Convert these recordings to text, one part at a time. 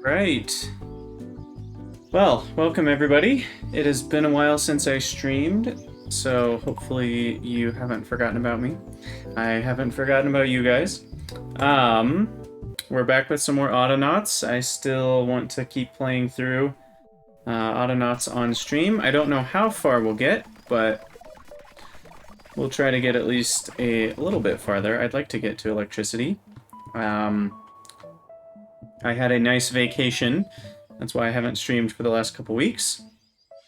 Right. Well, welcome everybody. It has been a while since I streamed, so hopefully you haven't forgotten about me. I haven't forgotten about you guys. We're back with some more Autonauts. I still want to keep playing through Autonauts on stream. I don't know how far we'll get, but we'll try to get at least a little bit farther. I'd like to get to electricity. I had a nice vacation. That's why I haven't streamed for the last couple weeks.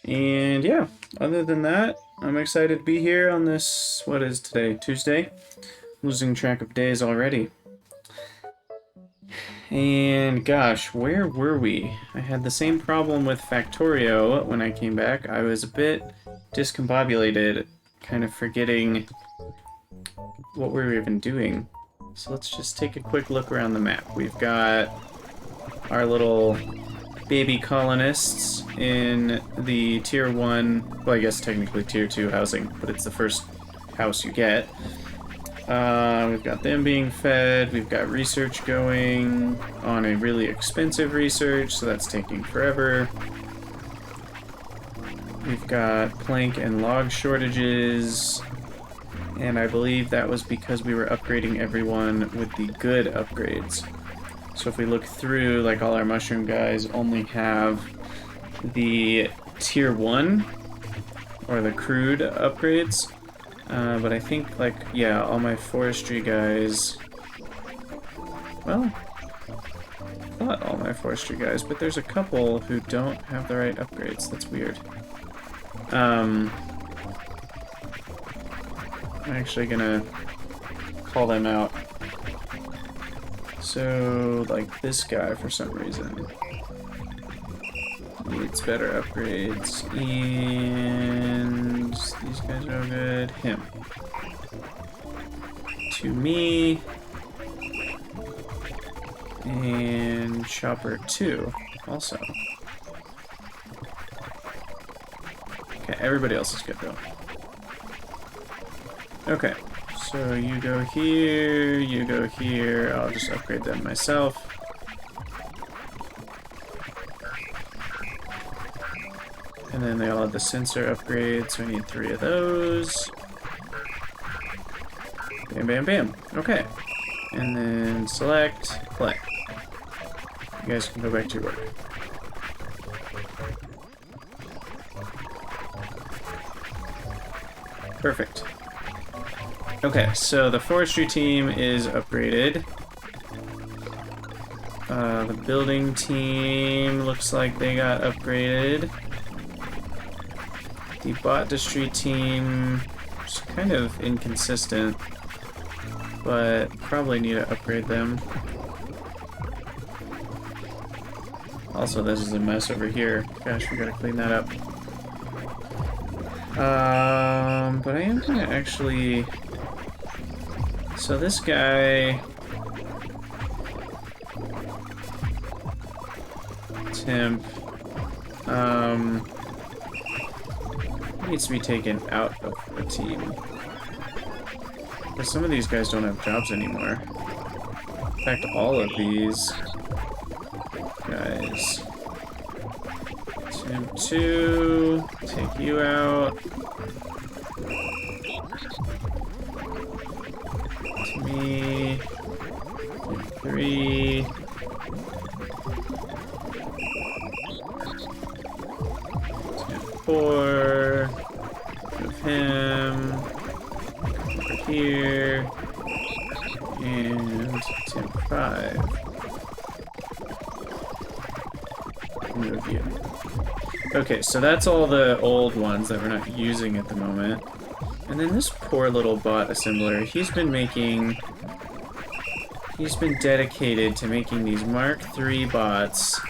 And yeah, other than that, I'm excited to be here on this, what is today, Tuesday? Losing track of days already. And gosh, where were we? I had the same problem with Factorio when I came back. I was a bit discombobulated, kind of forgetting what we were even doing. So let's just take a quick look around the map. We've got our little baby colonists in the tier 1, well I guess technically tier 2 housing, but it's the first house you get. We've got them being fed, we've got research going on a really expensive research, so that's taking forever. We've got plank and log shortages, and I believe that was because we were upgrading everyone with the good upgrades. So if we look through, like all our mushroom guys only have the tier 1 or the crude upgrades. But I think, like, yeah, all my forestry guys, well, I thought all my forestry guys, but there's a couple who don't have the right upgrades. That's weird. I'm actually gonna call them out. So, like, this guy, for some reason, needs better upgrades, and these guys are good. Him. To me, and Chopper 2, also. Okay, everybody else is good, though. Okay. So you go here, you go here, I'll just upgrade them myself. And then they all have the sensor upgrade, so I need 3 of those. Bam, bam, bam. Okay. And then select, play. You guys can go back to your work. Perfect. Okay, so the forestry team is upgraded. The building team looks like they got upgraded. The botdistry team is kind of inconsistent, but probably need to upgrade them. Also, this is a mess over here. Gosh, we gotta clean that up. But I am gonna actually... So this guy, Temp, needs to be taken out of the team. Because some of these guys don't have jobs anymore. In fact, all of these guys. Temp 2, take you out. Me, 3, Temp 4, move him over here, and Temp 5, move you. Okay, so that's all the old ones that we're not using at the moment. And then this poor little bot assembler, he's been dedicated to making these Mark III bots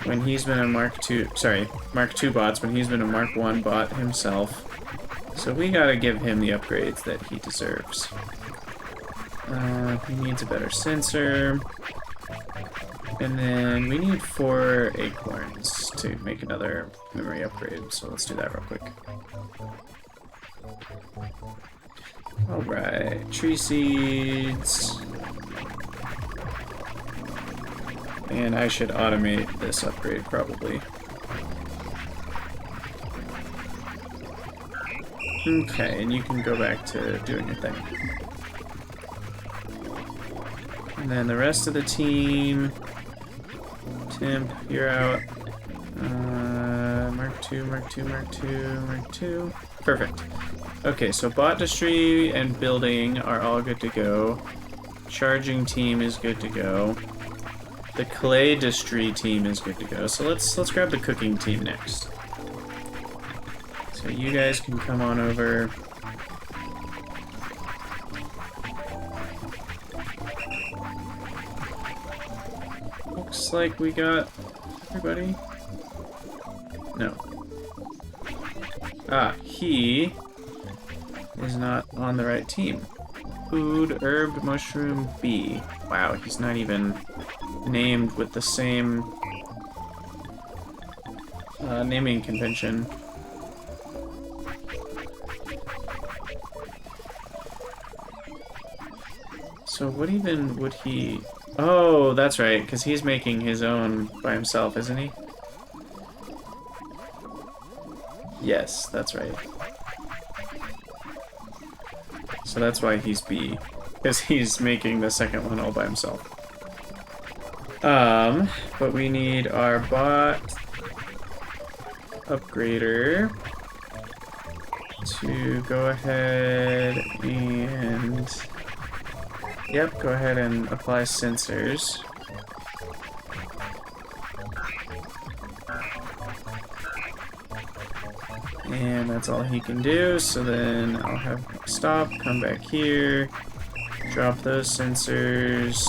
when he's been a Mark II bots when he's been a Mark I bot himself. So we gotta give him the upgrades that he deserves. He needs a better sensor. And then we need 4 acorns to make another memory upgrade, so let's do that real quick. Alright, tree seeds. And I should automate this upgrade, probably. Okay, and you can go back to doing your thing. And then the rest of the team... Timp, you're out. Mark 2, Mark 2, Mark 2, Mark 2. Perfect. Okay, so bot industry and building are all good to go. Charging team is good to go. The clay industry team is good to go. So let's grab the cooking team next. So you guys can come on over. Looks like we got everybody. No. Ah, he is not on the right team. Food, herb, mushroom, bee. Wow, he's not even named with the same naming convention. So what even would he... Oh, that's right, because he's making his own by himself, isn't he? Yes, that's right. So that's why he's B, because he's making the second one all by himself. But we need our bot upgrader to go ahead and... Yep, go ahead and apply sensors. And that's all he can do, so then I'll have stop, come back here, drop those sensors,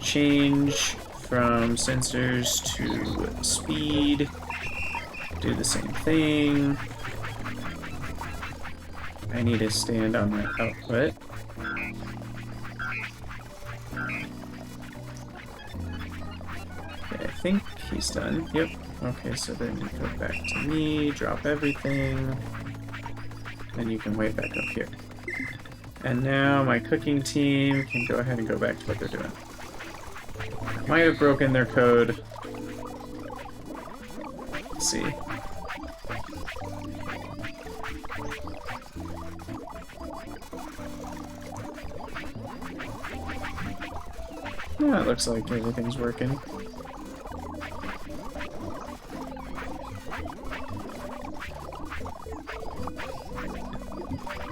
change from sensors to speed, do the same thing. I need to stand on my output. Okay, I think he's done. Yep. Okay, so then you go back to me, drop everything, and you can wait back up here. And now my cooking team can go ahead and go back to what they're doing. Might have broken their code. Let's see. Yeah, it looks like everything's working.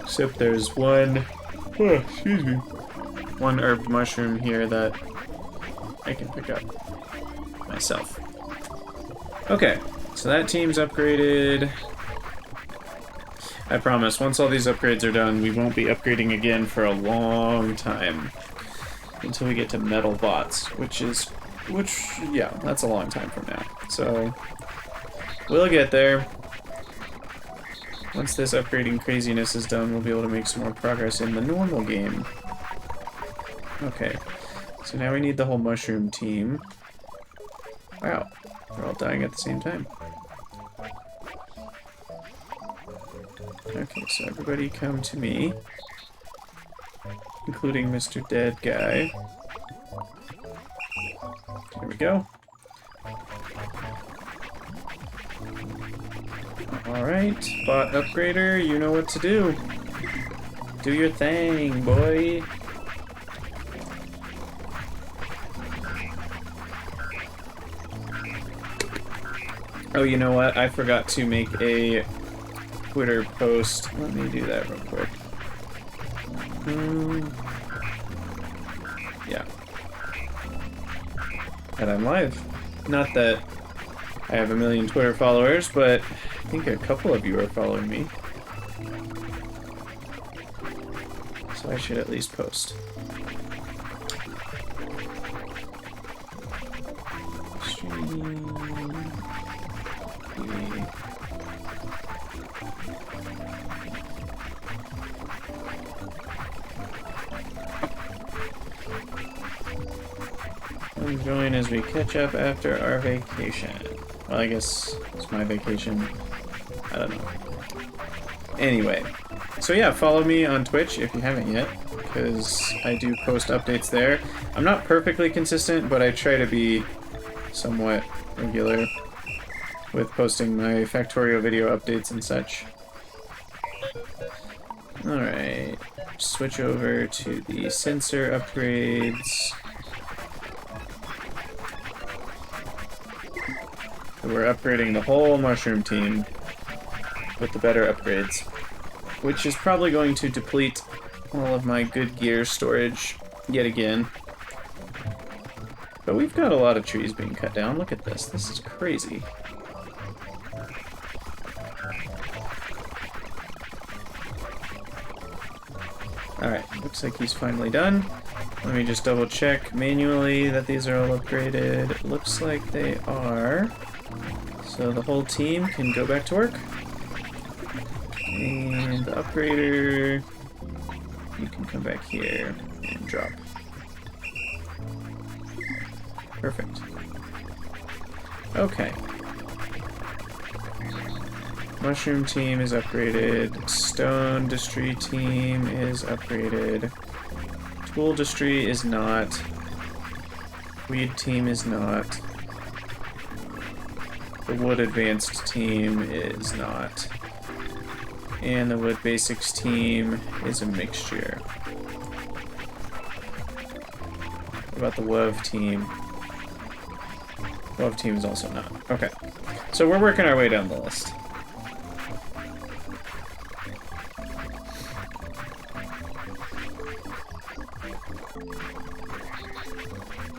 Except there's one, excuse me, one herb mushroom here that I can pick up myself. Okay, so that team's upgraded. I promise, once all these upgrades are done, we won't be upgrading again for a long time. Until we get to metal bots, yeah, that's a long time from now. So, we'll get there. Once this upgrading craziness is done, we'll be able to make some more progress in the normal game. Okay, so now we need the whole mushroom team. Wow, they're all dying at the same time. Okay, so everybody come to me. Including Mr. Dead Guy. There we go. Alright, bot upgrader, you know what to do. Do your thing, boy. Oh, you know what? I forgot to make a Twitter post. Let me do that real quick. Yeah. And I'm live. Not that I have a million Twitter followers, but I think a couple of you are following me. So I should at least post. Join as we catch up after our vacation. Well, I guess it's my vacation. I don't know. Anyway, so yeah, follow me on Twitch if you haven't yet, because I do post updates there. I'm not perfectly consistent, but I try to be somewhat regular with posting my Factorio video updates and such. Alright, switch over to the sensor upgrades. We're upgrading the whole mushroom team with the better upgrades, which is probably going to deplete all of my good gear storage yet again. But we've got a lot of trees being cut down. Look at this. This is crazy. Alright, looks like he's finally done. Let me just double check manually that these are all upgraded. Looks like they are. So the whole team can go back to work. And the upgrader, you can come back here and drop. Perfect. Okay. Mushroom team is upgraded. Stone Distry team is upgraded. Tool Distry is not. Weed team is not. The Wood Advanced team is not. And the Wood Basics team is a mixture. What about the WOV team? WOV team is also not. Okay. So we're working our way down the list.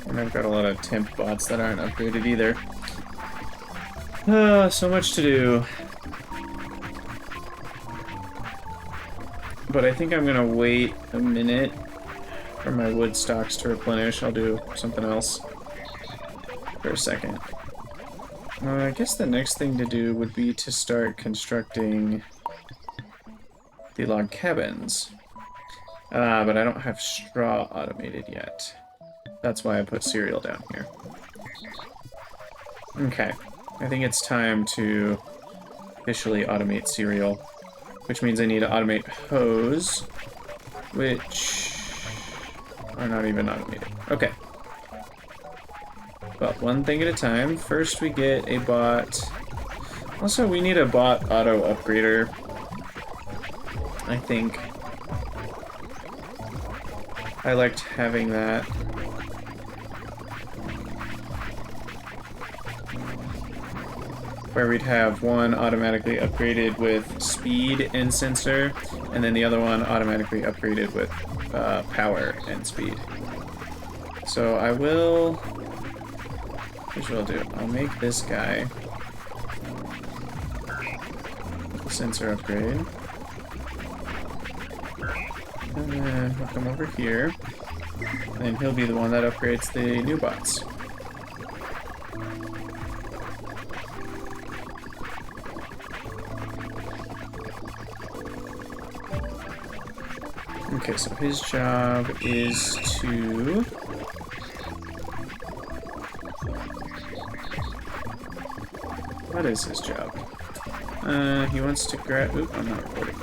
And I've got a lot of temp bots that aren't upgraded either. So much to do. But I think I'm gonna wait a minute for my wood stocks to replenish. I'll do something else for a second. I guess the next thing to do would be to start constructing the log cabins. But I don't have straw automated yet. That's why I put cereal down here. Okay, I think it's time to officially automate cereal, which means I need to automate hose, which are not even automated. Okay. Well, one thing at a time. First we get a bot. Also, we need a bot auto upgrader, I think. I liked having that. Where we'd have one automatically upgraded with speed and sensor, and then the other one automatically upgraded with power and speed. So I will... Here's what I'll do. I'll make this guy a sensor upgrade. And then he'll come over here, and he'll be the one that upgrades the new bots. Okay, so his job is to... What is his job? He wants to grab... Oop, I'm not recording.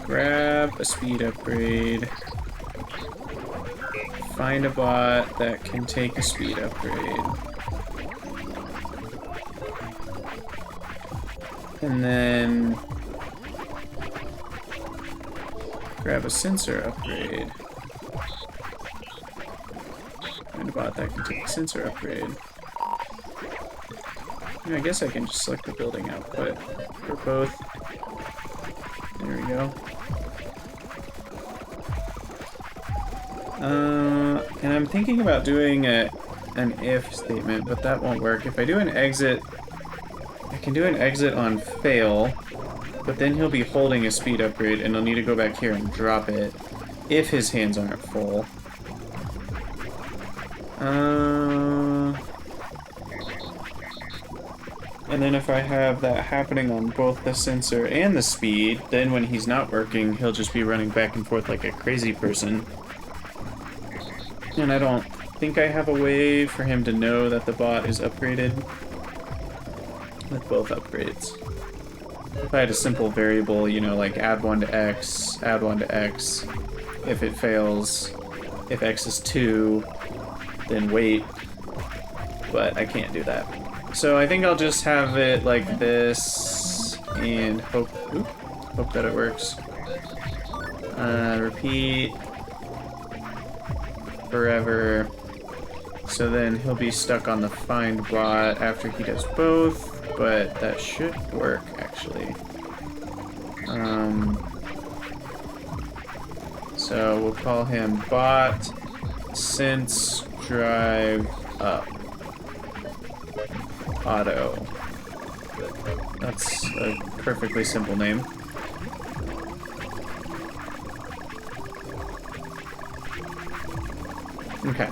Grab a speed upgrade. Find a bot that can take a speed upgrade. And then... grab a sensor upgrade. Find a bot that can take a sensor upgrade. I guess I can just select the building output for both. There we go. And I'm thinking about doing an if statement, but that won't work. If I do an exit, I can do an exit on fail, but then he'll be holding a speed upgrade and he'll need to go back here and drop it if his hands aren't full. And then if I have that happening on both the sensor and the speed, then when he's not working, he'll just be running back and forth like a crazy person. And I don't think I have a way for him to know that the bot is upgraded with both upgrades. if I had a simple variable, you know, like add 1 to x, add 1 to x, if it fails, if x is 2, then wait, but I can't do that. So I think I'll just have it like this and hope that it works. Repeat forever. So then he'll be stuck on the find bot after he does both, but that should work actually. So we'll call him bot since drive up auto. That's a perfectly simple name. Okay.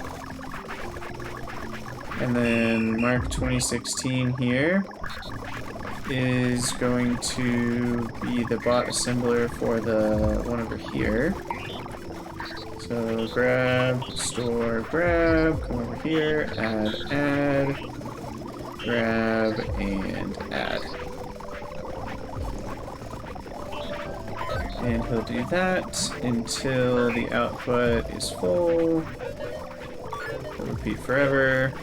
And then Mark 2016 here is going to be the bot assembler for the one over here. So grab, store, grab, come over here, add, grab, and add. And he'll do that until the output is full. He'll repeat forever.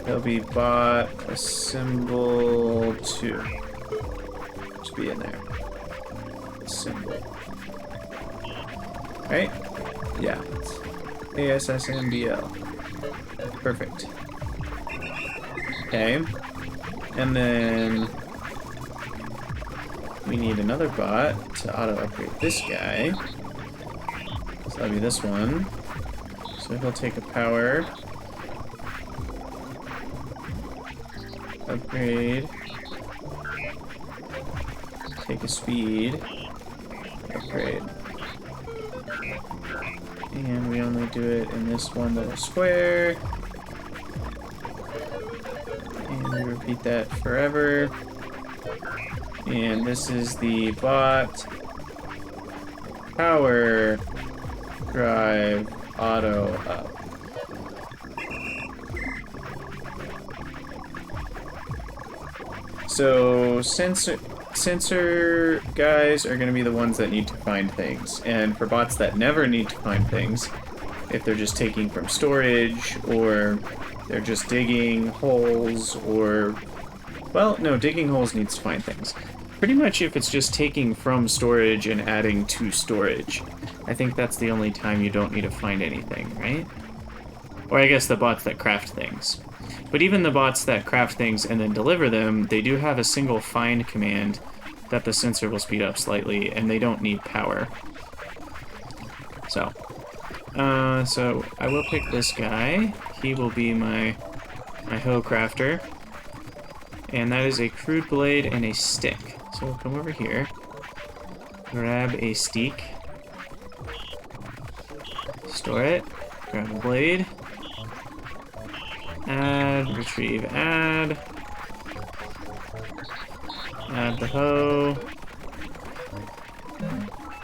He'll be bot assemble 2. Just be in there. Assemble. Right? Yeah. ASSMBL. Perfect. Okay. And then we need another bot to auto-upgrade this guy. So that'll be this one. So he'll take a power. Upgrade. Take a speed. Upgrade. And we only do it in this one little square. And we repeat that forever. And this is the bot power drive auto up. So sensor guys are going to be the ones that need to find things, and for bots that never need to find things, if they're just taking from storage, or they're just digging holes, or, well, no, digging holes needs to find things. Pretty much if it's just taking from storage and adding to storage, I think that's the only time you don't need to find anything, right? Or I guess the bots that craft things. But even the bots that craft things and then deliver them, they do have a single find command that the sensor will speed up slightly, and they don't need power. So I will pick this guy. He will be my hoe crafter. And that is a crude blade and a stick. So we'll come over here, grab a stick, store it, grab a blade, add, retrieve, add the hoe,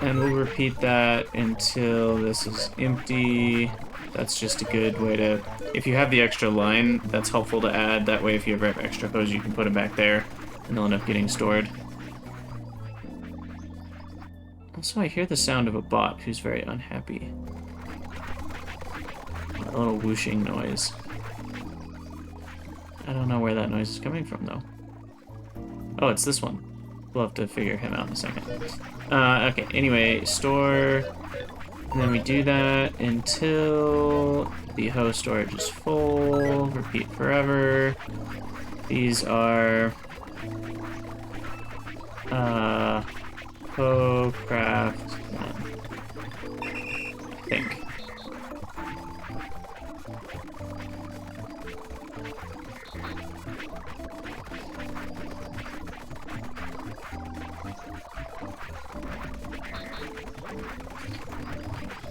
and we'll repeat that until this is empty. That's just a good way to, if you have the extra line, that's helpful to add. That way if you ever have extra hoes, you can put them back there, and they'll end up getting stored. Also, I hear the sound of a bot who's very unhappy. A little whooshing noise. I don't know where that noise is coming from, though. Oh, it's this one. We'll have to figure him out in a second. Okay, anyway, store. And then we do that until the hoe storage is full. Repeat forever. These are hoe craft 1. I think.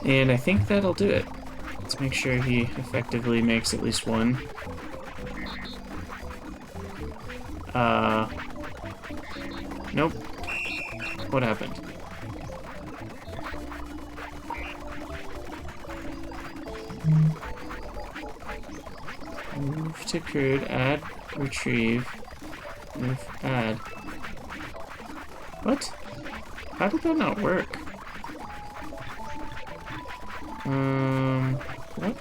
And I think that'll do it. Let's make sure he effectively makes at least one. Nope. What happened? Move to crude, add, retrieve, move, add. What? How did that not work? What?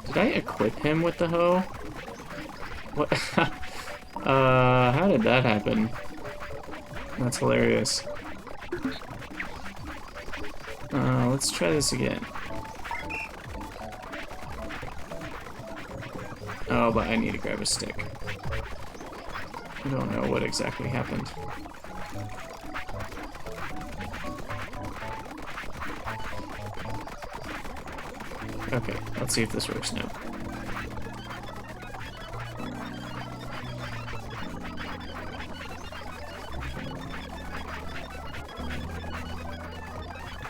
Did I equip him with the hoe? What? How did that happen? That's hilarious. Let's try this again. Oh, but I need to grab a stick. I don't know what exactly happened. Okay, let's see if this works now.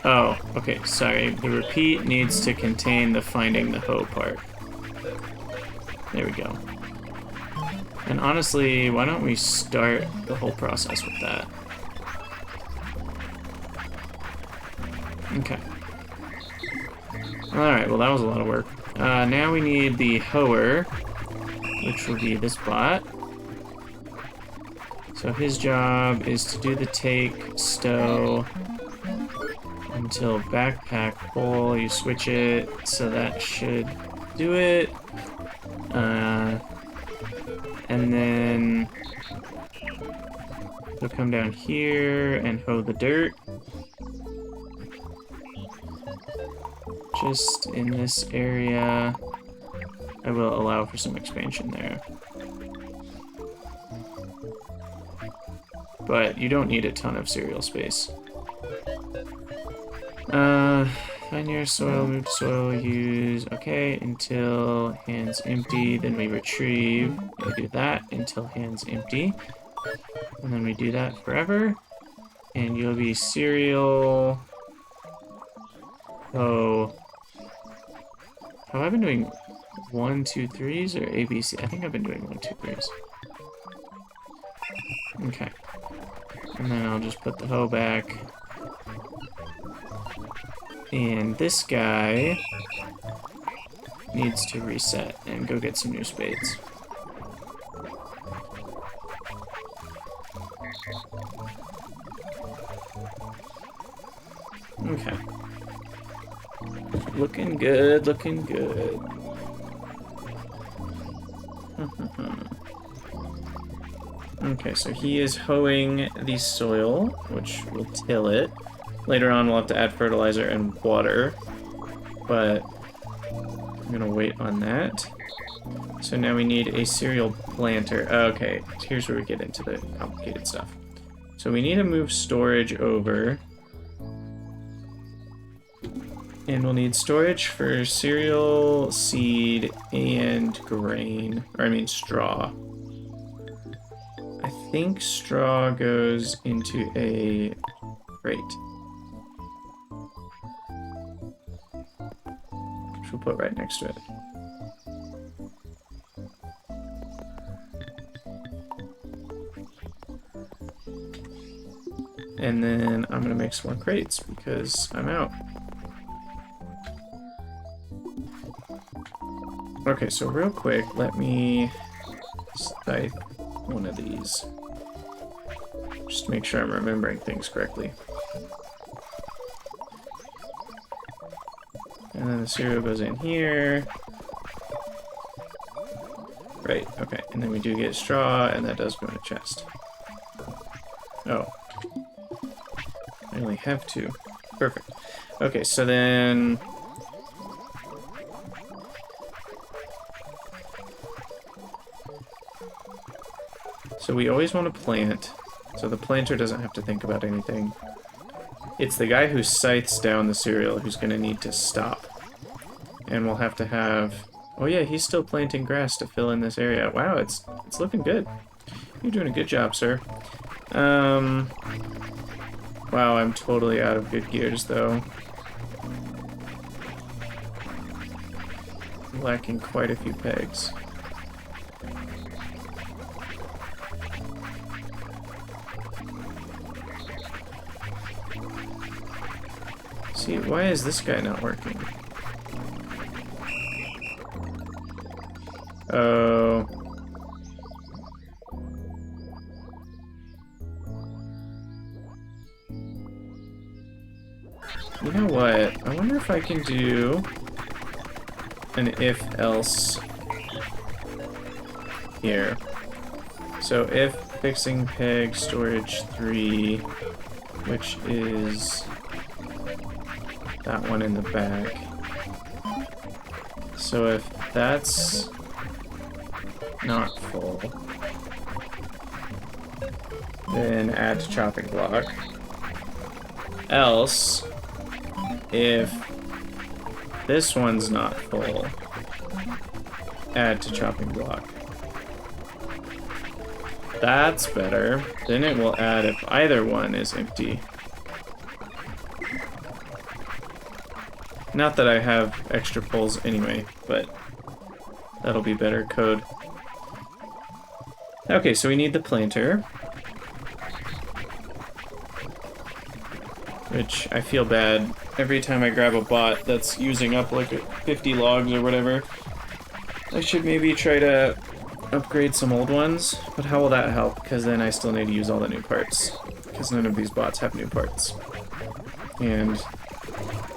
Oh, okay, sorry. The repeat needs to contain the finding the hoe part. There we go. And honestly, why don't we start the whole process with that? Okay. Alright, well that was a lot of work. Now we need the hoer, which will be this bot. So his job is to do the take, stow, until backpack full. You switch it, so that should do it. And then he'll come down here and hoe the dirt. Just in this area. I will allow for some expansion there. But you don't need a ton of cereal space. Find your soil, move to soil, use, okay, until hands empty, then we retrieve, we do that until hands empty, and then we do that forever, and you'll be cereal, oh, have I been doing 1, 2, 3s or ABC? I think I've been doing 1, 2, 3s. Okay, and then I'll just put the hoe back. And this guy needs to reset and go get some new spades. Okay. Looking good, looking good. Okay, so he is hoeing the soil, which will till it. Later on, we'll have to add fertilizer and water, but I'm gonna wait on that. So now we need a cereal planter. Okay, here's where we get into the complicated stuff. So we need to move storage over. And we'll need storage for cereal, seed, and grain. Or I mean straw. I think straw goes into a crate. Which we'll put right next to it. And then I'm gonna make some more crates because I'm out. Okay, so real quick, let me scythe one of these. Just to make sure I'm remembering things correctly. And then the cereal goes in here. Right, okay, and then we do get straw, and that does go in a chest. Oh. I only have 2. Perfect. Okay, so then... So we always want to plant, so the planter doesn't have to think about anything. It's the guy who scythes down the cereal who's going to need to stop. And we'll have to have... Oh yeah, he's still planting grass to fill in this area. Wow, it's looking good. You're doing a good job, sir. Wow, I'm totally out of good gears, though. Lacking quite a few pegs. See, why is this guy not working? Oh. You know what? I wonder if I can do an if-else here. So if fixing peg storage 3, which is that one in the back. So if that's not full, then add to chopping block. Else, if this one's not full, add to chopping block. That's better. Then it will add if either one is empty. Not that I have extra pulls anyway, but that'll be better code. Okay, so we need the planter. Which I feel bad every time I grab a bot that's using up like 50 logs or whatever. I should maybe try to upgrade some old ones, but how will that help? Because then I still need to use all the new parts. Because none of these bots have new parts. And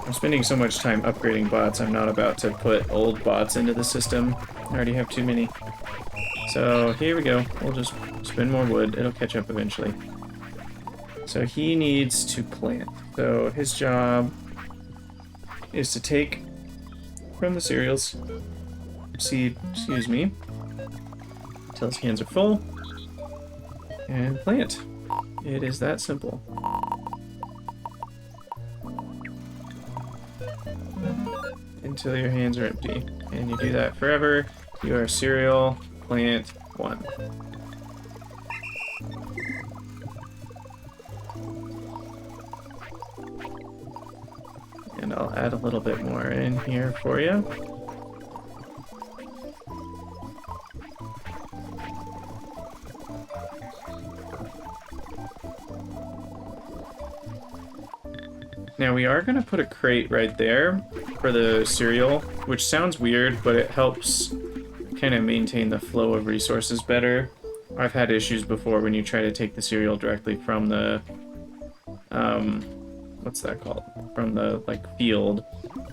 I'm spending so much time upgrading bots, I'm not about to put old bots into the system. I already have too many. So here we go. We'll just spin more wood. It'll catch up eventually. So he needs to plant. So his job is to take from the cereals seed, excuse me, until his hands are full, and plant. It is that simple. Until your hands are empty. And you do that forever. You are cereal, plant, 1. And I'll add a little bit more in here for you. Now we are going to put a crate right there for the cereal, which sounds weird, but it helps kind of maintain the flow of resources better. I've had issues before when you try to take the cereal directly from the, what's that called? From the, like, field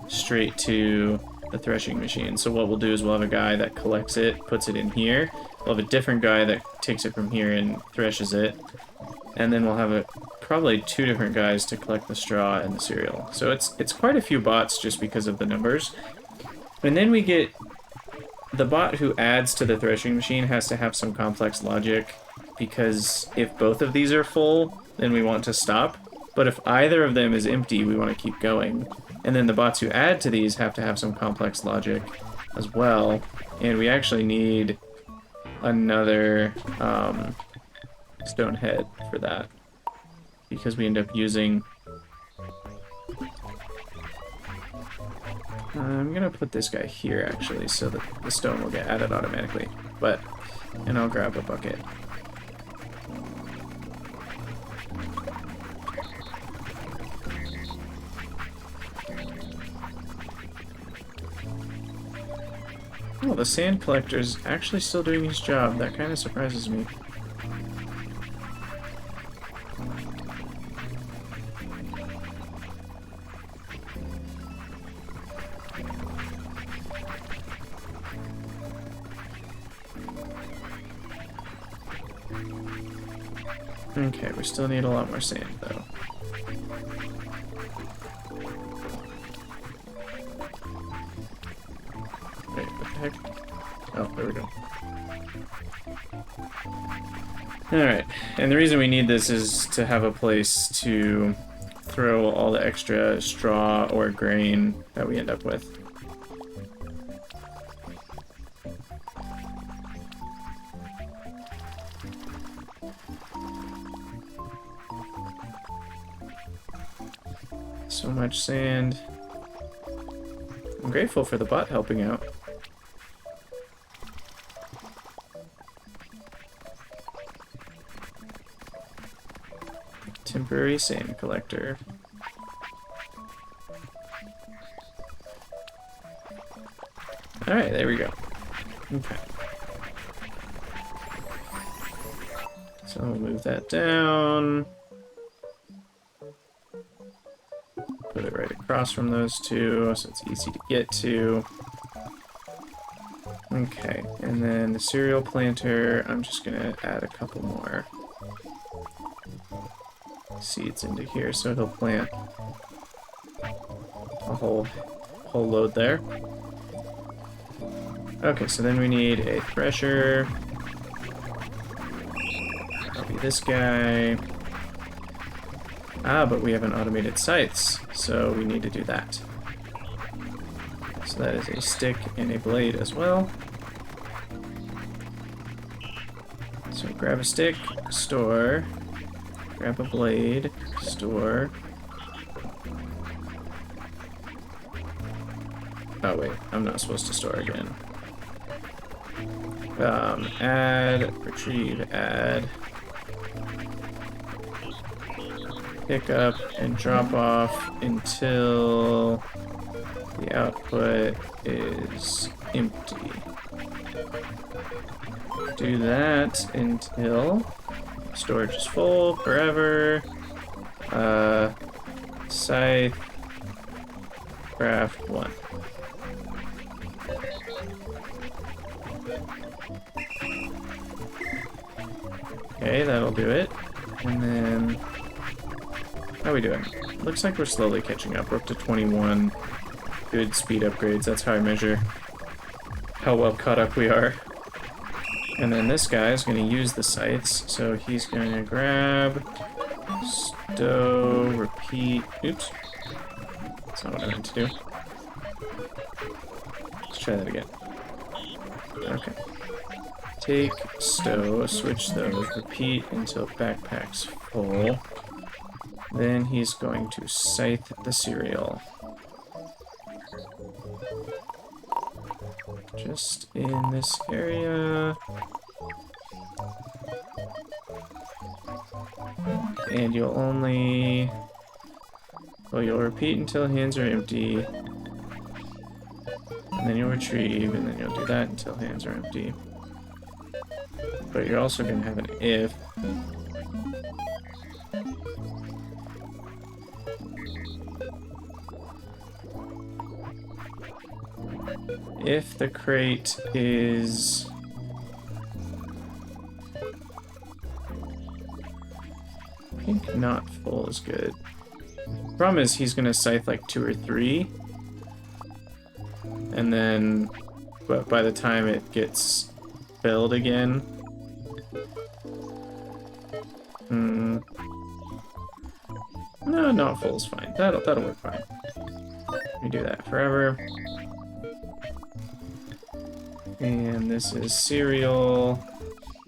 straight to the threshing machine. So what we'll do is we'll have a guy that collects it, puts it in here. We'll have a different guy that takes it from here and threshes it. And then we'll have probably 2 different guys to collect the straw and the cereal. So it's quite a few bots just because of the numbers. And then we get the bot who adds to the threshing machine has to have some complex logic, because if both of these are full, then we want to stop. But if either of them is empty, we want to keep going. And then the bots who add to these have to have some complex logic as well. And we actually need another stone head for that, because we end up using... I'm gonna put this guy here actually, so that the stone will get added automatically. And I'll grab a bucket. Oh, the sand collector's actually still doing his job. That kind of surprises me. Okay, we still need a lot more sand, though. Wait, what the heck? Oh, there we go. Alright, and the reason we need this is to have a place to throw all the extra straw or grain that we end up with. So much sand. I'm grateful for the bot helping out. Temporary sand collector. Alright, there we go. Okay. So we'll move that down. Put put it right across from those two, so it's easy to get to. Okay, and then the cereal planter, I'm just gonna add a couple more seeds into here, so he'll plant a whole load there. Okay, so then we need a thresher. That'll be this guy. Ah, but we haven't automated scythes, so we need to do that. So that is a stick and a blade as well. So grab a stick, store. Grab a blade, store. Oh wait, I'm not supposed to store again. Add, retrieve, add. Pick up and drop off until the output is empty. Do that until storage is full forever. Scythe craft 1. Okay, that'll do it. And then, how are we doing? Looks like we're slowly catching up. We're up to 21 good speed upgrades. That's how I measure how well caught up we are. And then this guy is going to use the scythes, so he's going to grab, stow, repeat. Oops. That's not what I meant to do. Let's try that again. Okay. Take, stow, switch those, repeat until backpack's full. Then he's going to scythe the cereal. Just in this area. And you'll only... well, you'll repeat until hands are empty. And then you'll retrieve, and then you'll do that until hands are empty. But you're also going to have an if. If the crate is... I think not full is good. Problem is he's going to scythe like 2 or 3. And then, but by the time it gets filled again... no, not full is fine. That'll work fine. We do that forever. And this is cereal.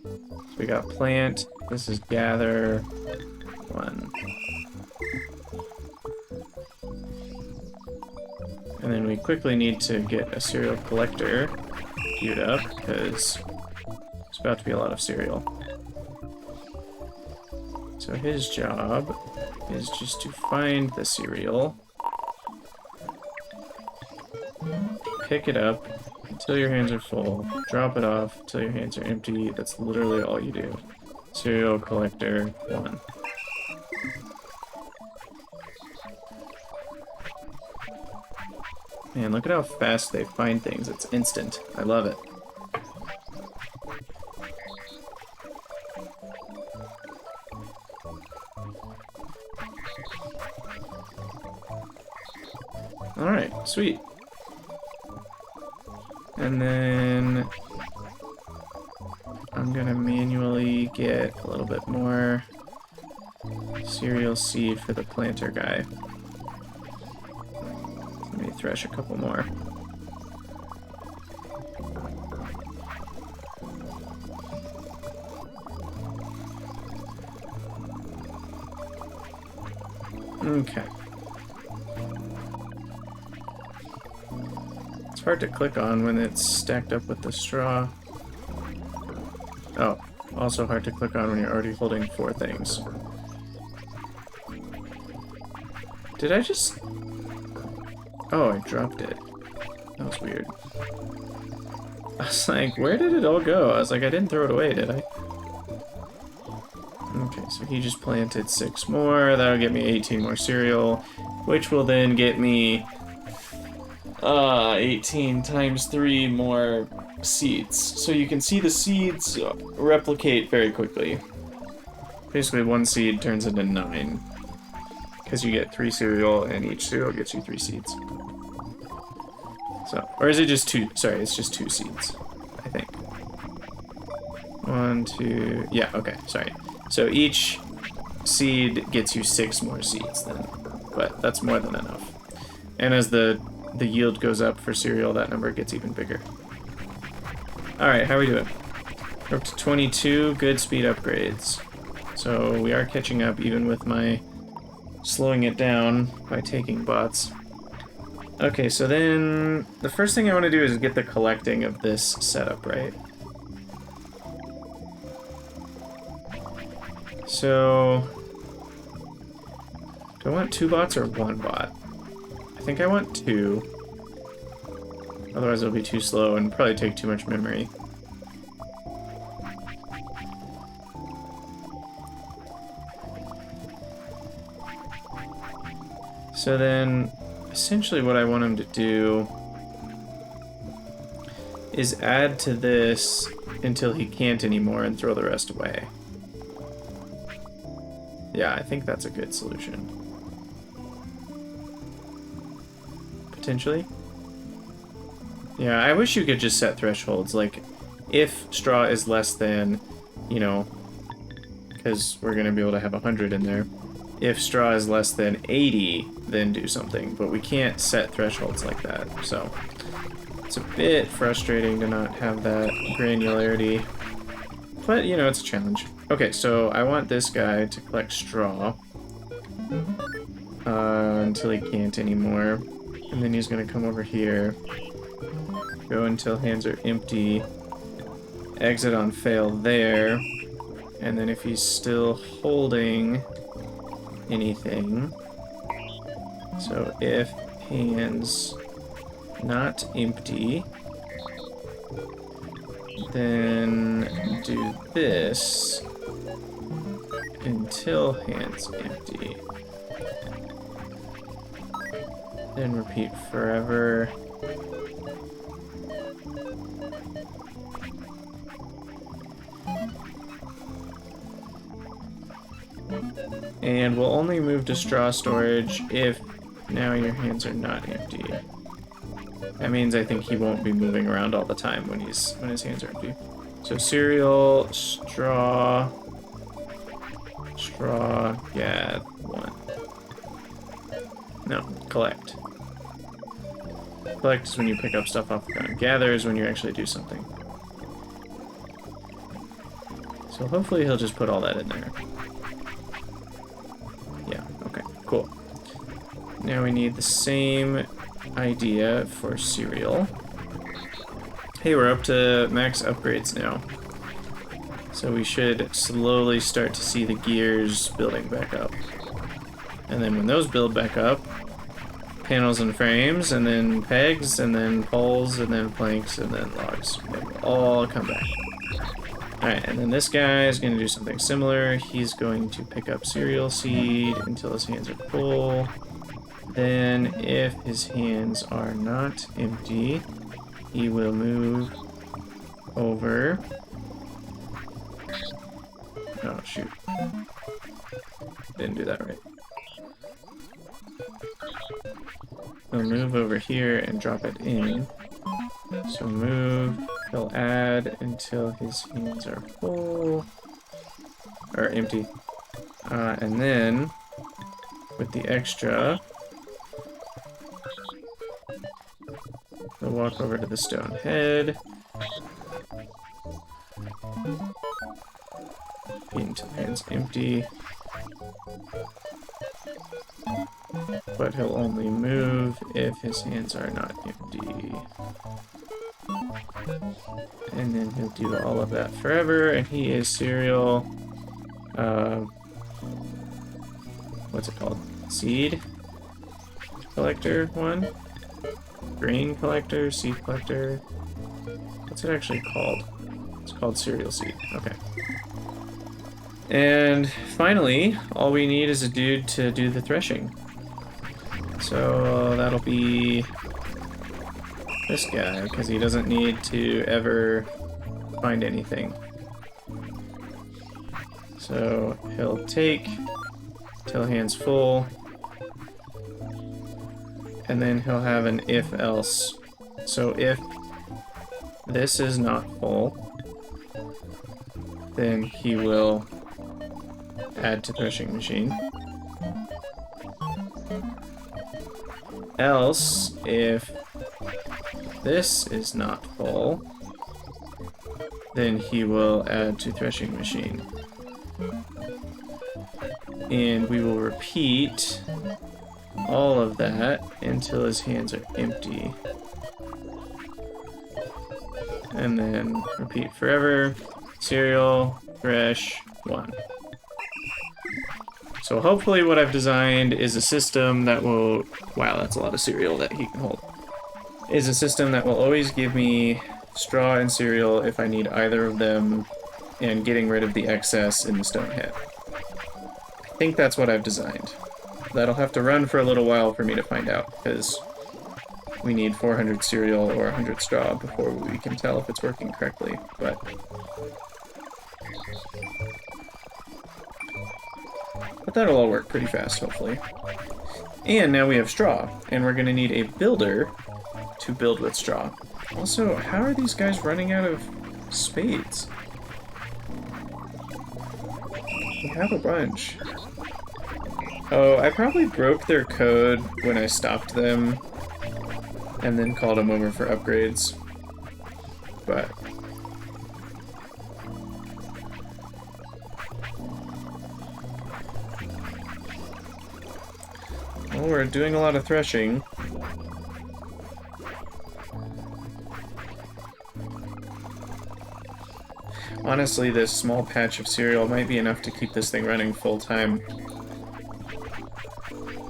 So we got plant. This is gather. 1. And then we quickly need to get a cereal collector queued up because it's about to be a lot of cereal. So his job is just to find the cereal, pick it up until your hands are full, drop it off until your hands are empty. That's literally all you do. Cereal collector 1. Man, look at how fast they find things. It's instant. I love it. Alright, sweet. And then I'm gonna manually get a little bit more cereal seed for the planter guy. Let me thresh a couple more. Okay. It's hard to click on when it's stacked up with the straw. Oh, also hard to click on when you're already holding 4 things. Did I just... oh, I dropped it. That was weird. I was like, where did it all go? I was like, I didn't throw it away, did I? Okay, so he just planted 6 more. That'll get me 18 more cereal. which will then get me 18 times 3 more seeds. So you can see the seeds replicate very quickly. Basically, 1 seed turns into 9. Because you get 3 cereal, and each cereal gets you 3 seeds. So, or is it just 2? Sorry, it's just 2 seeds, I think. 1, 2, yeah, okay, sorry. So each seed gets you 6 more seeds then, but that's more than enough. And as the yield goes up for cereal, that number gets even bigger. Alright, how are we doing? We're up to 22 good speed upgrades. So we are catching up even with my slowing it down by taking bots. Okay, so then the first thing I want to do is get the collecting of this setup right. So, do I want 2 bots or 1 bot? I think I want 2. Otherwise it'll be too slow and probably take too much memory. So then, essentially what I want him to do is add to this until he can't anymore and throw the rest away. Yeah, I think that's a good solution. Potentially? Yeah, I wish you could just set thresholds, like, if straw is less than, you know, because we're going to be able to have 100 in there. If straw is less than 80, then do something, but we can't set thresholds like that, so it's a bit frustrating to not have that granularity, but, you know, it's a challenge. Okay, so I want this guy to collect straw until he can't anymore, and then he's going to come over here, go until hands are empty, exit on fail there, and then if he's still holding anything, so if hands not empty, then do this until hands empty. Then repeat forever. And we'll only move to straw storage if now your hands are not empty. That means I think he won't be moving around all the time when his hands are empty. So cereal, straw, yeah, 1. No, collect. Collect is when you pick up stuff off the ground. Gather is when you actually do something. So hopefully he'll just put all that in there. Yeah, okay, cool. Now we need the same idea for cereal. Hey, we're up to max upgrades now. So we should slowly start to see the gears building back up. And then when those build back up, panels and frames, and then pegs, and then poles, and then planks, and then logs. They will all come back. Alright, and then this guy is going to do something similar. He's going to pick up cereal seed until his hands are full. Then, if his hands are not empty, he will move over. Oh, shoot. Didn't do that right. He'll move over here and drop it in. So move, he'll add until his hands are full, or empty. And then, with the extra, he'll walk over to the stone head. Until hands empty. But he'll only move if his hands are not empty. And then he'll do all of that forever, and he is cereal, what's it called? Seed collector 1? Grain collector, seed collector. What's it actually called? It's called cereal seed. Okay. And finally, all we need is a dude to do the threshing. So that'll be this guy, because he doesn't need to ever find anything. So he'll take till hand's full, and then he'll have an if-else. So if this is not full, then he will add to threshing machine. Else, if this is not full, then he will add to threshing machine. And we will repeat all of that until his hands are empty. And then repeat forever. Cereal, thresh, 1. So hopefully what I've designed is a system that will... Wow, that's a lot of cereal that he can hold. Is a system that will always give me straw and cereal if I need either of them, and getting rid of the excess in the stone hit. I think that's what I've designed. That'll have to run for a little while for me to find out, because we need 400 cereal or 100 straw before we can tell if it's working correctly, but... But that'll all work pretty fast, hopefully. And now we have straw, and we're going to need a builder to build with straw. Also, how are these guys running out of spades? We have a bunch. Oh, I probably broke their code when I stopped them and then called them over for upgrades. But... well, we're doing a lot of threshing. Honestly, this small patch of cereal might be enough to keep this thing running full time.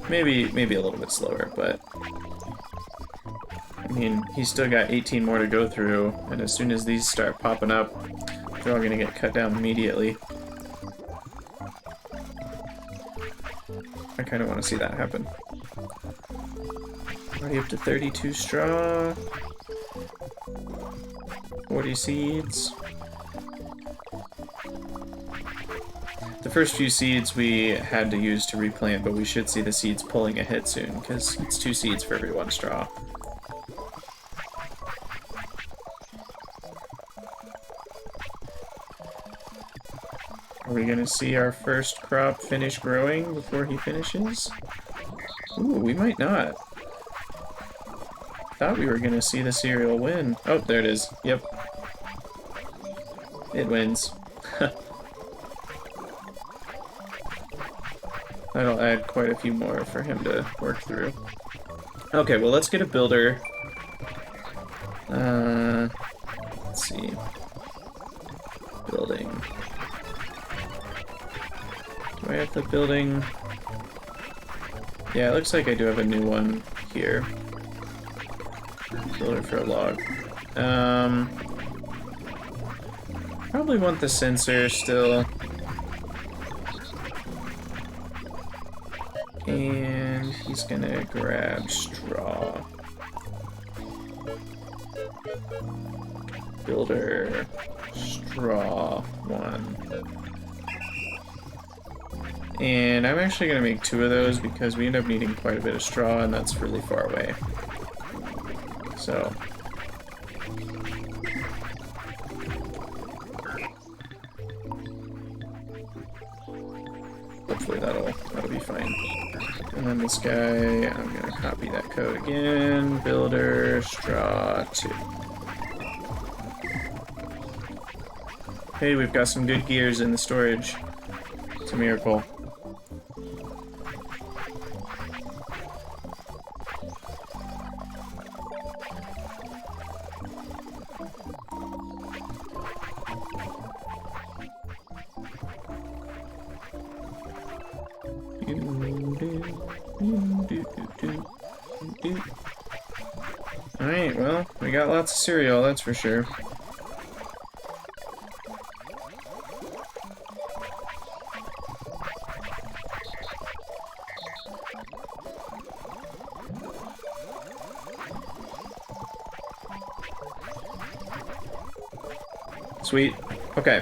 Maybe a little bit slower, but... I mean, he's still got 18 more to go through, and as soon as these start popping up, they're all gonna get cut down immediately. I kind of want to see that happen. Already up to 32 straw. 40 seeds. The first few seeds we had to use to replant, but we should see the seeds pulling ahead soon, because it's 2 seeds for every 1 straw. Are we gonna see our first crop finish growing before he finishes? Ooh, we might not. Thought we were gonna see the cereal win. Oh, there it is. Yep. It wins. That'll add quite a few more for him to work through. Okay, well, let's get a builder. Let's see. Building. Do I have the building? Yeah, it looks like I do have a new one here. Builder for a log. Probably want the sensor still. And he's gonna grab straw. Builder, straw, 1. And I'm actually gonna make 2 of those because we end up needing quite a bit of straw, and that's really far away. So. Hopefully that'll be fine. And then this guy, I'm gonna copy that code again. Builder, straw, 2. Hey, we've got some good gears in the storage. It's a miracle. Alright, well, we got lots of cereal, that's for sure. Sweet. Okay.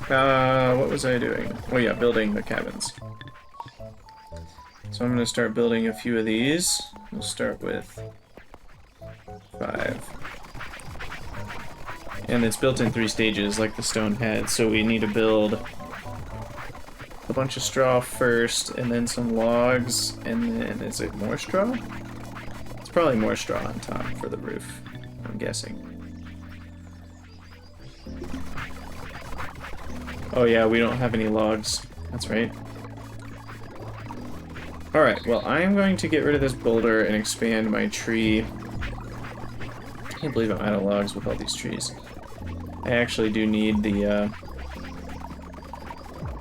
What was I doing? Oh yeah, building the cabins. So I'm gonna start building a few of these. We'll start with 5. And it's built in 3 stages, like the stone had, so we need to build a bunch of straw first, and then some logs, and then, is it more straw? It's probably more straw on top for the roof, I'm guessing. Oh yeah, we don't have any logs. That's right. Alright, well, I'm going to get rid of this boulder and expand my tree. I can't believe I'm out of logs with all these trees. I actually do need the,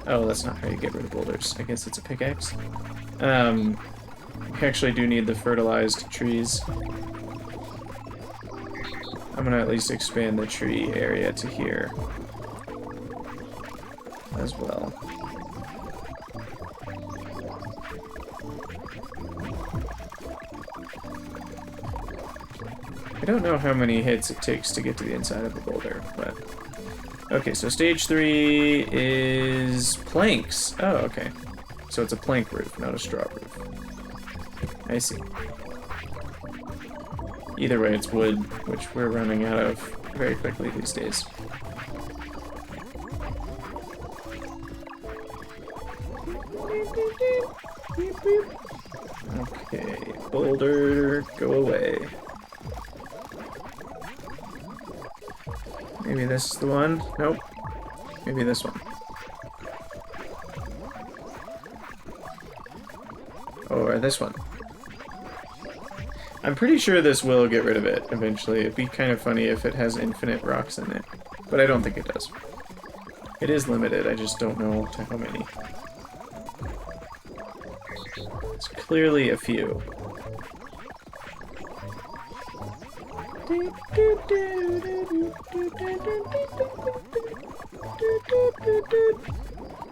Oh, that's not how you get rid of boulders. I guess it's a pickaxe. I actually do need the fertilized trees. I'm gonna at least expand the tree area to here as well. I don't know how many hits it takes to get to the inside of a boulder, but... Okay, so stage 3 is planks. Oh, okay. So it's a plank roof, not a straw roof. I see. Either way, it's wood, which we're running out of very quickly these days. Okay, boulder, go away. Maybe this is the one? Nope. Maybe this one. Or this one. I'm pretty sure this will get rid of it eventually. It'd be kind of funny if it has infinite rocks in it. But I don't think it does. It is limited, I just don't know to how many. It's clearly a few.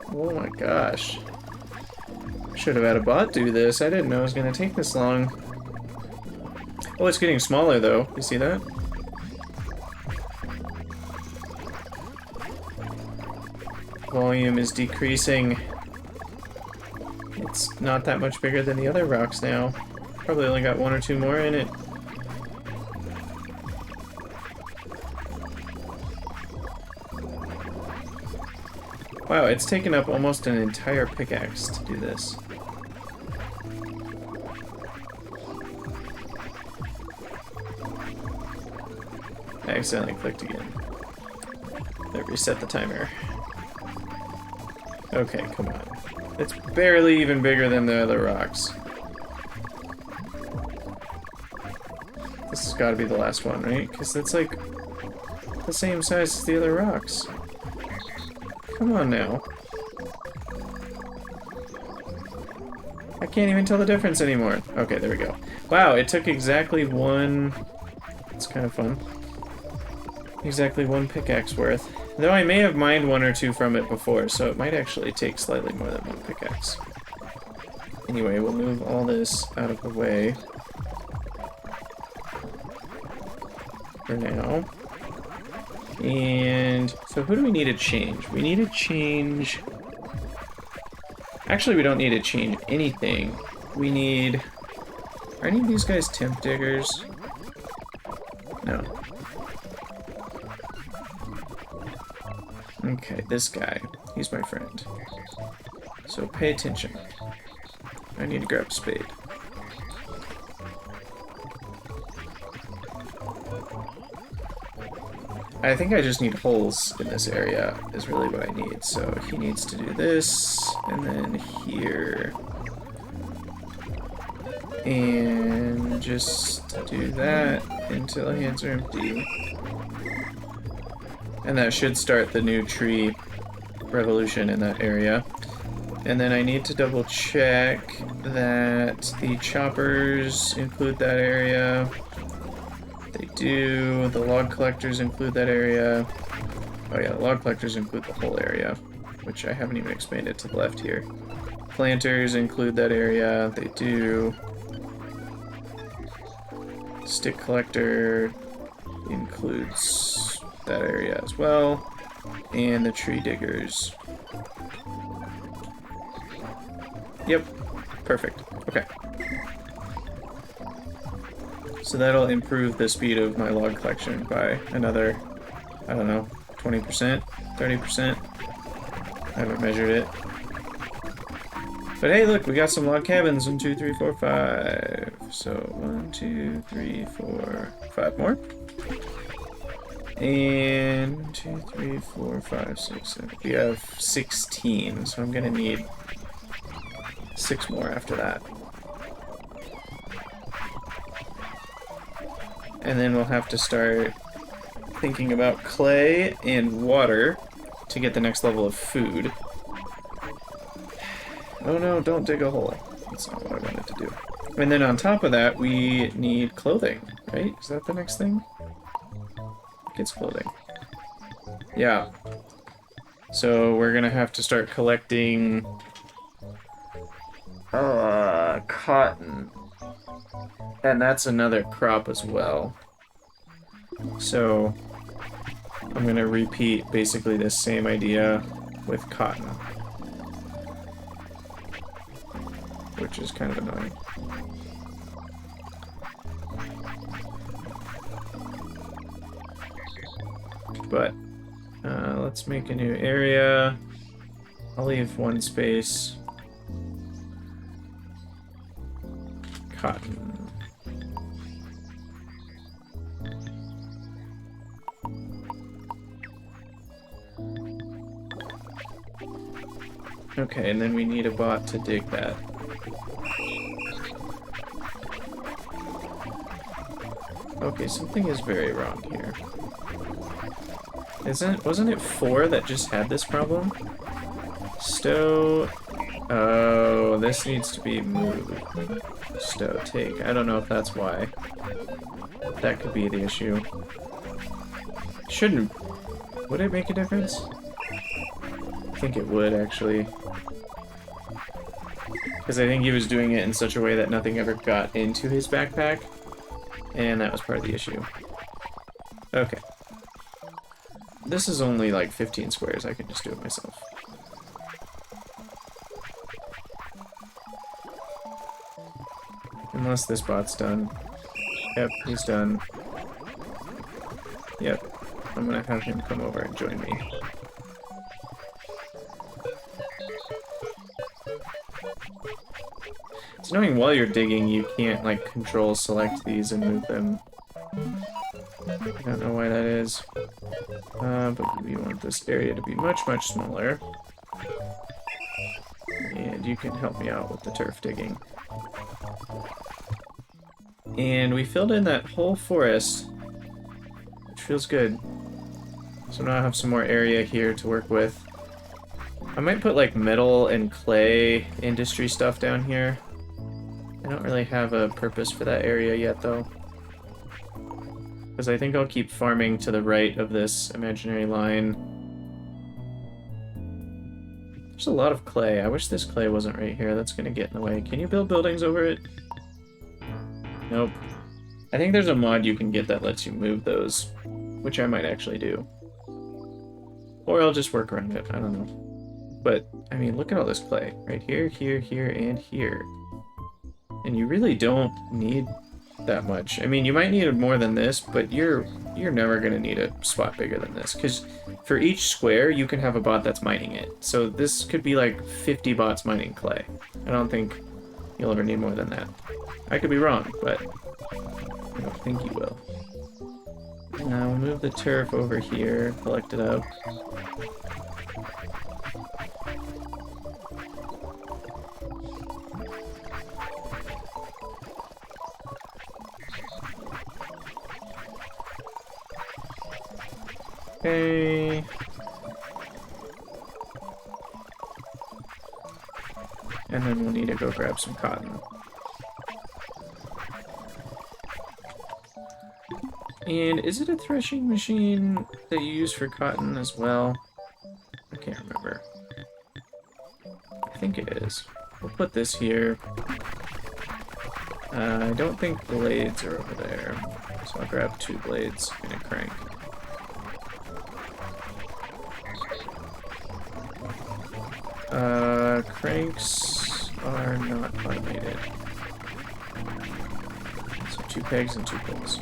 Oh my gosh. Should have had a bot do this. I didn't know it was going to take this long. Oh, it's getting smaller though. You see that? Volume is decreasing. It's not that much bigger than the other rocks now. Probably only got 1 or 2 more in it. Wow, it's taken up almost an entire pickaxe to do this. I accidentally clicked again. That reset the timer. Okay, come on. It's barely even bigger than the other rocks. This has got to be the last one, right? Because it's like the same size as the other rocks. Come on now. I can't even tell the difference anymore. Okay, there we go. Wow, it took exactly one... It's kind of fun. Exactly 1 pickaxe worth. Though I may have mined 1 or 2 from it before, so it might actually take slightly more than 1 pickaxe. Anyway, we'll move all this out of the way for now. And so who do we need to change? We need to change... Actually, we don't need to change anything. We need... Are any of these guys temp diggers? No. Okay, this guy. He's my friend. So pay attention. I need to grab a spade. I think I just need holes in this area is really what I need. So he needs to do this, and then here. And just do that until hands are empty. And that should start the new tree revolution in that area. And then I need to double check that the choppers include that area. They do. The log collectors include that area. Oh yeah, the log collectors include the whole area, which I haven't even expanded to the left here. Planters include that area. They do. Stick collector includes that area as well. and the tree diggers. Yep, perfect. Okay. So that'll improve the speed of my log collection by another, I don't know, 20%, 30%. I haven't measured it. But hey, look, we got some log cabins. 1, 2, 3, 4, 5. So 1, 2, 3, 4, 5 more. And 1, 2, 3, 4, 5, 6, 7. We have 16, so I'm gonna need 6 more after that. And then we'll have to start thinking about clay and water to get the next level of food. Oh no, don't dig a hole. That's not what I wanted to do. And then on top of that, we need clothing, right? Is that the next thing? It's clothing. Yeah. So we're gonna have to start collecting cotton. And that's another crop as well. So I'm gonna repeat basically the same idea with cotton, which is kind of annoying. But let's make a new area. I'll leave one space. Cotton. Okay, and then we need a bot to dig that. Okay, something is very wrong here. Wasn't it 4 that just had this problem? Stow. Oh, this needs to be moved. Stow, take. I don't know if that's why. That could be the issue. Shouldn't. Would it make a difference? I think it would, actually. Because I think he was doing it in such a way that nothing ever got into his backpack. And that was part of the issue. Okay. This is only like 15 squares, I can just do it myself. Unless this bot's done. Yep, he's done. Yep. I'm gonna have him come over and join me. It's annoying while you're digging, you can't like control select these and move them. I don't know why that is. But we want this area to be much, much smaller. And you can help me out with the turf digging. And we filled in that whole forest, which feels good. So now I have some more area here to work with. I might put like metal and clay industry stuff down here. I don't really have a purpose for that area yet though. Because I think I'll keep farming to the right of this imaginary line. There's a lot of clay. I wish this clay wasn't right here. That's going to get in the way. Can you build buildings over it? Nope. I think there's a mod you can get that lets you move those, which I might actually do. Or I'll just work around it. I don't know. But, I mean, look at all this clay. Right here, here, here, and here. And you really don't need that much. I mean, you might need more than this, but you're never going to need a spot bigger than this, because for each square, you can have a bot that's mining it. So this could be like 50 bots mining clay. I don't think you'll ever need more than that. I could be wrong, but I don't think you will. Now we'll move the turf over here, collect it up. Okay. And then we'll need to go grab some cotton. And is it a threshing machine that you use for cotton as well? I can't remember. I think it is. We'll put this here. I don't think blades are over there, so I'll grab 2 blades and a crank. cranks are not automated. So 2 pegs and 2 pulls.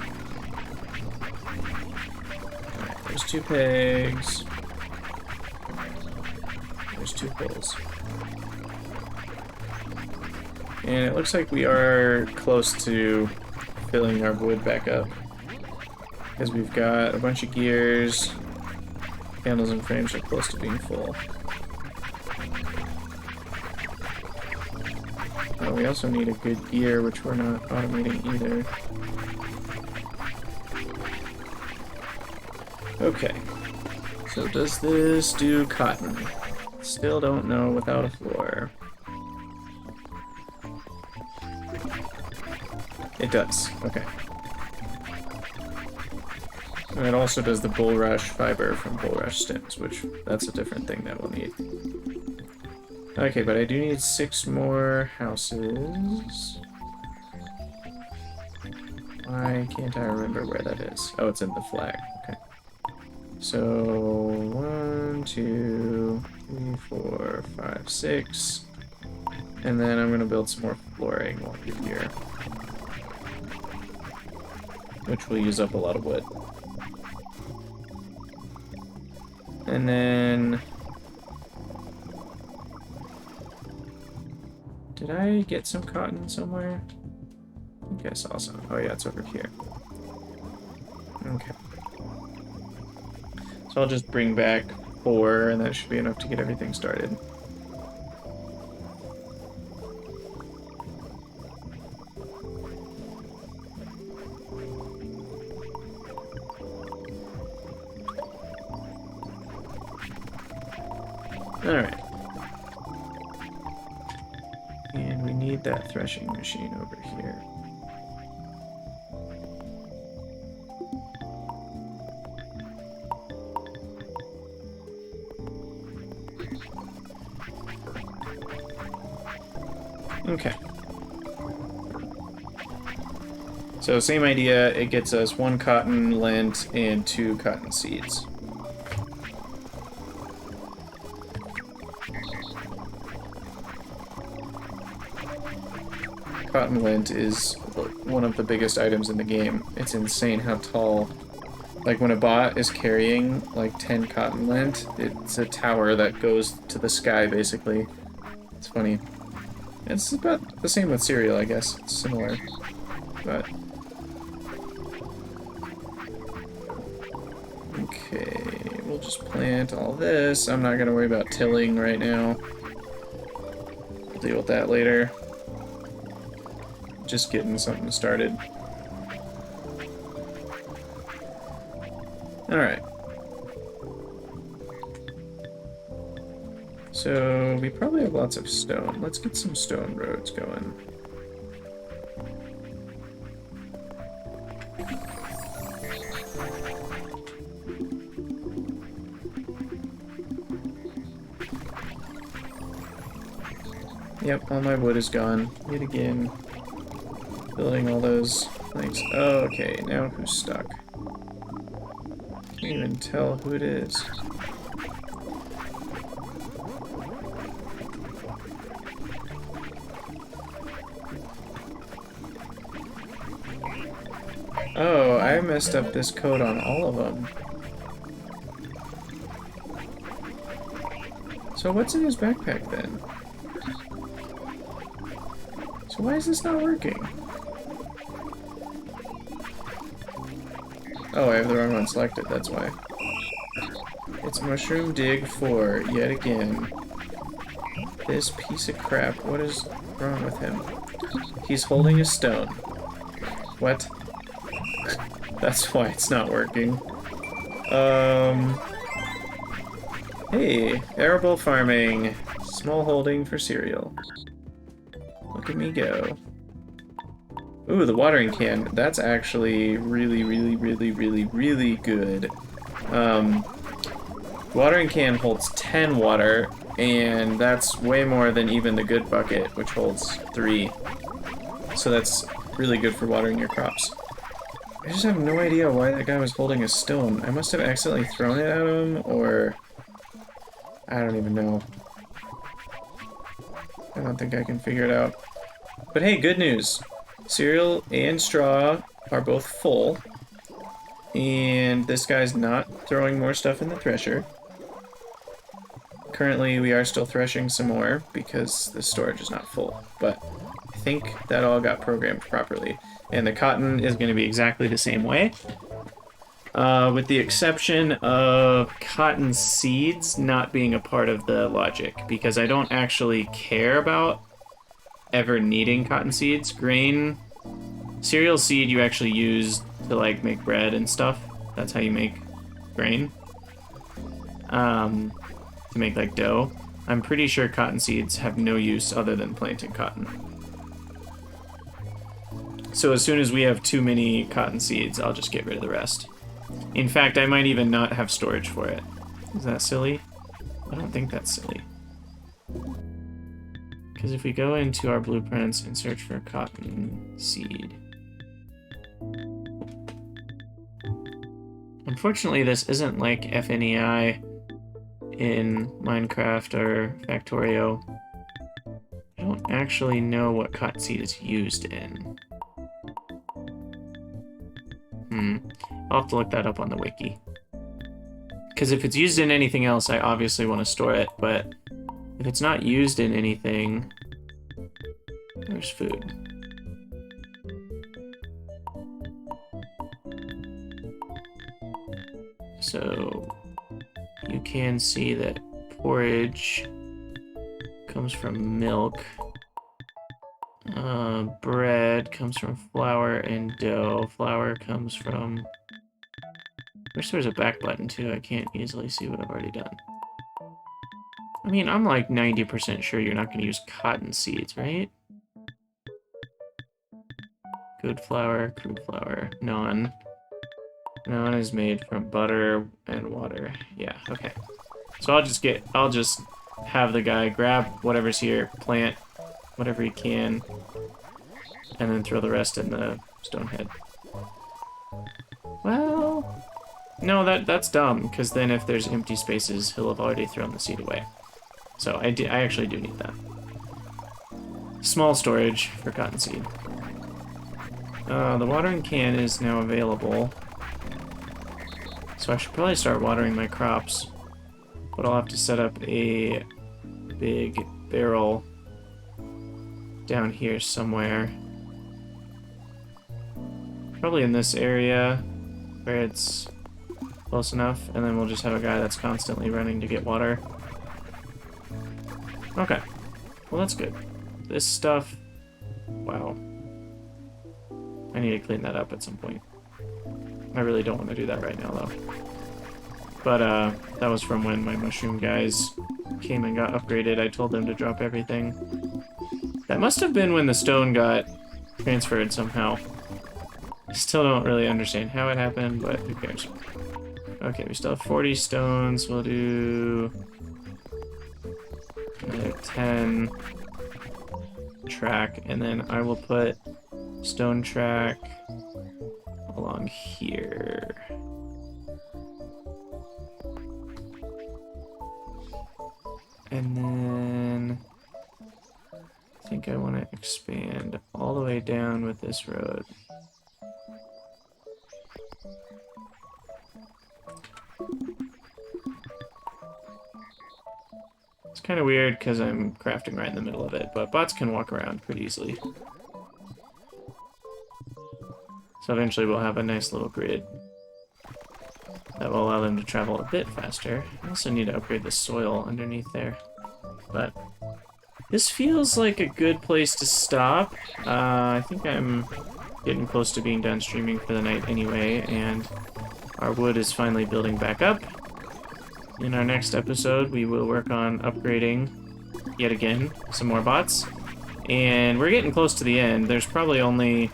Alright, there's 2 pegs. There's 2 pulls. And it looks like we are close to filling our wood back up. Because we've got a bunch of gears. Handles and frames are close to being full. Oh, we also need a good gear, which we're not automating either. Okay. So does this do cotton? Still don't know without a floor. It does. Okay. And it also does the bulrush fiber from bulrush stems, which that's a different thing that we'll need. Okay, but I do need 6 more houses. Why can't I remember where that is? Oh, it's in the flag. Okay. So 1, 2, 3, 4, 5, 6. And then I'm gonna build some more flooring while you're here. Which will use up a lot of wood. And then... Did I get some cotton somewhere? I think I saw some. Oh yeah, it's over here. Okay. So I'll just bring back 4, and that should be enough to get everything started. Alright. And we need that threshing machine over here. Okay. So same idea, it gets us 1 cotton lint and 2 cotton seeds. Cotton lint is one of the biggest items in the game. It's insane how tall. Like when a bot is carrying like 10 cotton lint, it's a tower that goes to the sky basically. It's funny. It's about the same with cereal, I guess. It's similar. But okay, we'll just plant all this. I'm not gonna worry about tilling right now. We'll deal with that later. Just getting something started. Alright. So we probably have lots of stone. Let's get some stone roads going. Yep, all my wood is gone. Yet again. Building all those things. Oh, okay, now who's stuck? Can't even tell who it is. Oh, I messed up this code on all of them. So what's in his backpack then? So why is this not working? Oh, I have the wrong one selected, that's why. It's Mushroom Dig 4, yet again. This piece of crap, what is wrong with him? He's holding a stone. What? That's why it's not working. Hey, arable farming. Small holding for cereal. Look at me go. Ooh, the watering can. That's actually really, really, really, really, really good. Watering can holds 10 water, and that's way more than even the good bucket, which holds 3. So that's really good for watering your crops. I just have no idea why that guy was holding a stone. I must have accidentally thrown it at him, or... I don't even know. I don't think I can figure it out. But hey, good news. Cereal and straw are both full. And this guy's not throwing more stuff in the thresher. Currently, we are still threshing some more because the storage is not full. But I think that all got programmed properly. And the cotton is going to be exactly the same way. With the exception of cotton seeds not being a part of the logic, because I don't actually care about ever needing cotton seeds. Grain, cereal seed you actually use to like make bread and stuff. That's how you make grain. To make like dough. I'm pretty sure cotton seeds have no use other than planting cotton. So as soon as we have too many cotton seeds, I'll just get rid of the rest. In fact, I might even not have storage for it. Is that silly? I don't think that's silly. Because if we go into our blueprints and search for cotton seed... Unfortunately, this isn't like FNEI in Minecraft or Factorio. I don't actually know what cotton seed is used in. I'll have to look that up on the wiki. Because if it's used in anything else, I obviously want to store it, but if it's not used in anything... There's food. So you can see that porridge comes from milk. Bread comes from flour and dough. Flour comes from... I wish there was a back button too. I can't easily see what I've already done. I mean, I'm like 90% sure you're not going to use cotton seeds, right? Good flour, crude flour, none. None is made from butter and water. Yeah, okay. So I'll just have the guy grab whatever's here, plant whatever he can, and then throw the rest in the stone head. Well, no, that's dumb, because then if there's empty spaces, he'll have already thrown the seed away. So I actually do need that. Small storage for cottonseed. The watering can is now available. So I should probably start watering my crops. But I'll have to set up a big barrel down here somewhere. Probably in this area where it's close enough, and then we'll just have a guy that's constantly running to get water. Okay. Well, that's good. This stuff... Wow. I need to clean that up at some point. I really don't want to do that right now, though. But, that was from when my mushroom guys came and got upgraded. I told them to drop everything. That must have been when the stone got transferred somehow. I still don't really understand how it happened, but who cares? Okay, we still have 40 stones. We'll do... another 10 track, and then I will put stone track along here. And then I think I want to expand all the way down with this road. It's kind of weird because I'm crafting right in the middle of it, but bots can walk around pretty easily. So eventually we'll have a nice little grid that will allow them to travel a bit faster. I also need to upgrade the soil underneath there. But this feels like a good place to stop. I think I'm getting close to being done streaming for the night anyway, and our wood is finally building back up. In our next episode, we will work on upgrading, yet again, some more bots. And we're getting close to the end. There's probably only...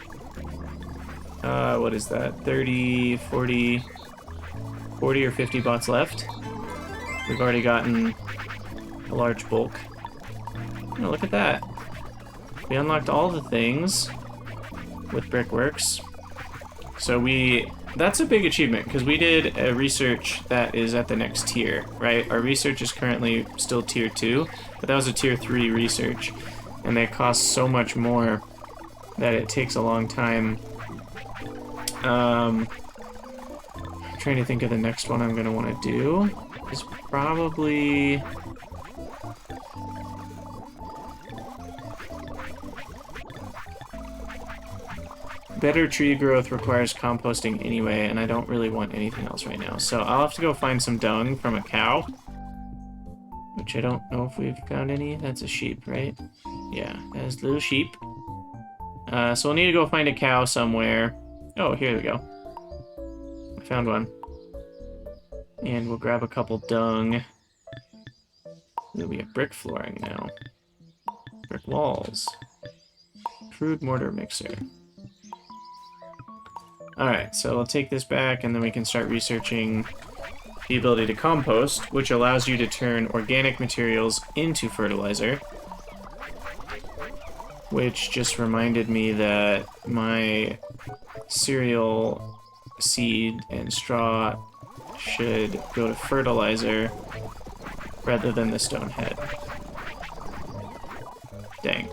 what is that? 30, 40 or 50 bots left. We've already gotten a large bulk. Oh, look at that. We unlocked all the things with Brickworks. So that's a big achievement, because we did a research that is at the next tier, right? Our research is currently still tier 2, but that was a tier 3 research. and they cost so much more that it takes a long time. I'm trying to think of the next one I'm going to want to do. Is probably... Better tree growth requires composting anyway, and I don't really want anything else right now. So I'll have to go find some dung from a cow. Which I don't know if we've found any. That's a sheep, right? Yeah, that's a little sheep. So we'll need to go find a cow somewhere. Oh, here we go. I found one. And we'll grab a couple dung. Ooh, we have brick flooring now. Brick walls. Crude mortar mixer. Alright, so I'll take this back and then we can start researching the ability to compost, which allows you to turn organic materials into fertilizer. Which just reminded me that my cereal seed and straw should go to fertilizer rather than the stone head. Dang.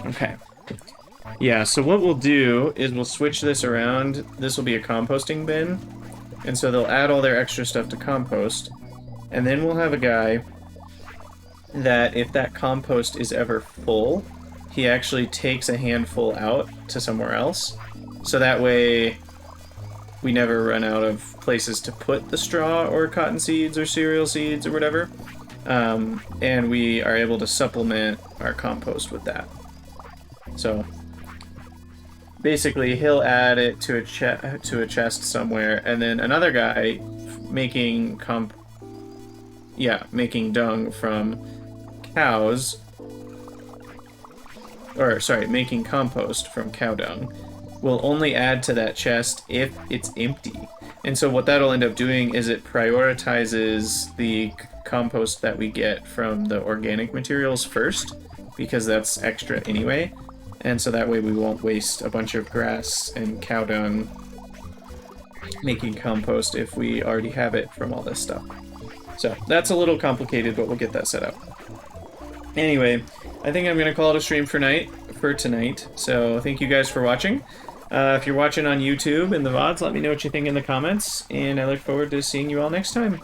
Okay. Yeah, so what we'll do is we'll switch this around. This will be a composting bin. And so they'll add all their extra stuff to compost. And then we'll have a guy that if that compost is ever full, he actually takes a handful out to somewhere else. So that way we never run out of places to put the straw or cotton seeds or cereal seeds or whatever. And we are able to supplement our compost with that. So basically, he'll add it to a chest somewhere, and then another guy making dung from cows, or sorry, making compost from cow dung, will only add to that chest if it's empty. And so what that'll end up doing is it prioritizes the compost that we get from the organic materials first, because that's extra anyway. And so that way we won't waste a bunch of grass and cow dung making compost if we already have it from all this stuff. So that's a little complicated, but we'll get that set up. Anyway, I think I'm going to call it a stream for tonight. So thank you guys for watching. If you're watching on YouTube and the VODs, let me know what you think in the comments, and I look forward to seeing you all next time.